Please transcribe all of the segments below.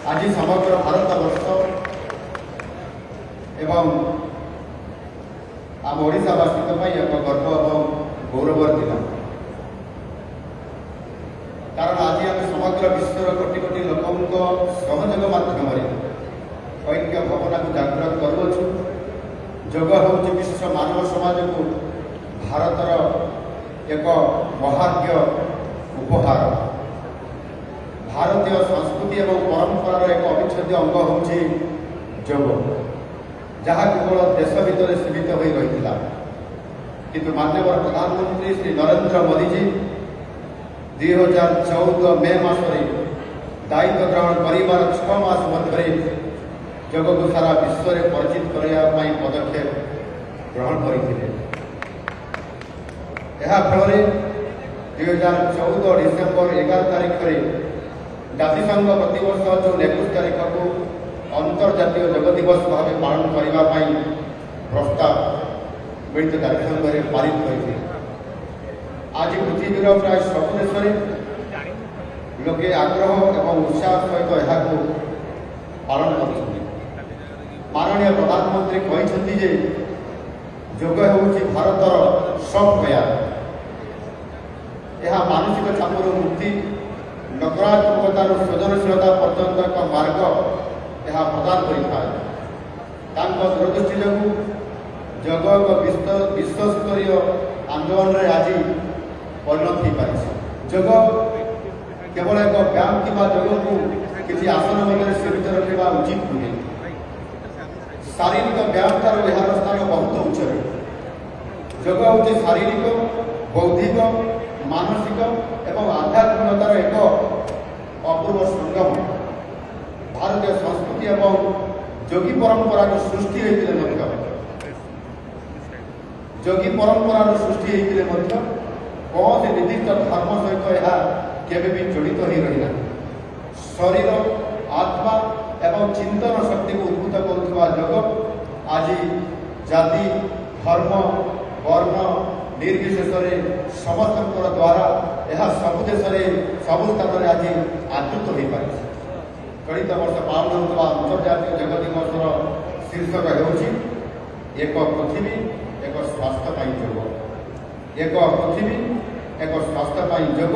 आज समग्र भारतवर्ष एवं आम ओडावासी एक गर्व और गौरवर दिन कारण आज आम समग्र विश्वर कोटि कोटि लोक सहयोग माध्यम ऐक्य भावना को जागृत करुचु। योग हूँ विश्व मानव समाज को भारतर एक महार्घ्य उपहार। भारतीय संस्कृति और परंपरार एक अविच्छेद्य अंग हूँ योग, जहाँ केवल देश भितर सीमित हो रही किंतु माननीय प्रधानमंत्री श्री नरेंद्र मोदी जी 2014 मे मासरे दायित्व ग्रहण कर 6 मास मध्य योग को सारा विश्व में परिचित करने पदक्षेप ग्रहण करते। फल 2014 डिसेम्बर 11 तारीख में जातिसंघ प्रतिवर्ष जो 21 तारीख को अंतर्जातीय योग दिवस भाव पालन करने प्रस्ताव मिलित जातिसंघ में पारित करते। आज पृथ्वीर प्राय सब देश में लोके आग्रह और उत्साह सहित यह पालन कर। माननीय प्रधानमंत्री कहते जे योग हूँ भारतर सफ्ट वेयर। यह मानसिक चापर मुक्ति नकारात्मकतार सृजनशीलता पर्यंत एक मार्ग यह प्रदान कर दूरदृष्टि जो योग एक विश्वस्तरीय आंदोलन में आज परिणत हो पारी। योग केवल एक व्यायाम कि योग को किसी आसन मध्य सीमित रखा उचित नुहे। शारीरिक व्यायाम ठार यार स्थान बहुत उच्च। योग हूँ शारीरिक बौद्धिक मानसिक एवं आध्यात्मिकतार एक अपूर्व संगम। भारतीय संस्कृति एवं योगी परंपरा सृष्टि योगी परंपरा सृष्टि कौन से निर्दिष्ट धर्म सहित यह केवे भी जड़ित हो रही। शरीर आत्मा एवं चिंतन शक्ति को उद्भूत करुवा योग आज जाति धर्म वर्ण निर्विशेष समस्त द्वारा यह सब देश सब स्थान में आज आदृत हो पारे। चलित वर्ष पालन होता अंतर्जातीय योग दिवस शीर्षक हो एक पृथ्वी एक स्वास्थ्य योग। एक पृथ्वी एक स्वास्थ्य योग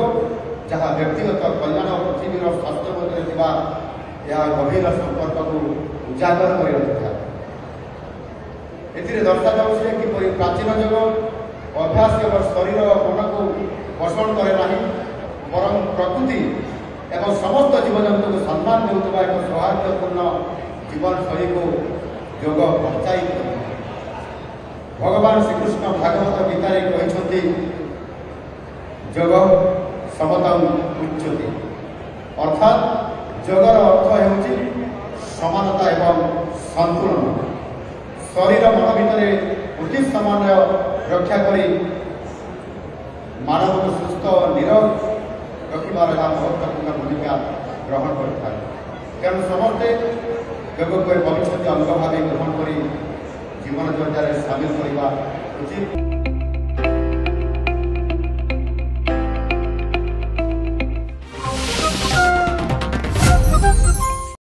जहाँ व्यक्तिगत कल्याण और पृथ्वीर स्वास्थ्य मध्य यह गभीर संपर्क को उजागर कर रखा। दर्शा जाऊे कि प्राचीन योग अभ्यास केवल शरीर मन को पोषण करे नहीं बरं प्रकृति एवं समस्त जीवजंतु को सम्मान देउतबा एक सौहार्दपूर्ण जीवन शैली को योग पहुँचाई। भगवान श्रीकृष्ण भागवत गीतारे कहते योग समतम उच्यते अर्थात योगर अर्थ हो समानता एवं संतुलन। शरीर मन भितर उचित समन्वय रक्षा करी मानव को सुस्थ और निरोग रखार महत्वपूर्ण भूमिका ग्रहण करता है। तेणु समस्ते योग को भविष्य अंग भाव ग्रहण कर जीवन चर्चा सामिल करने उचित।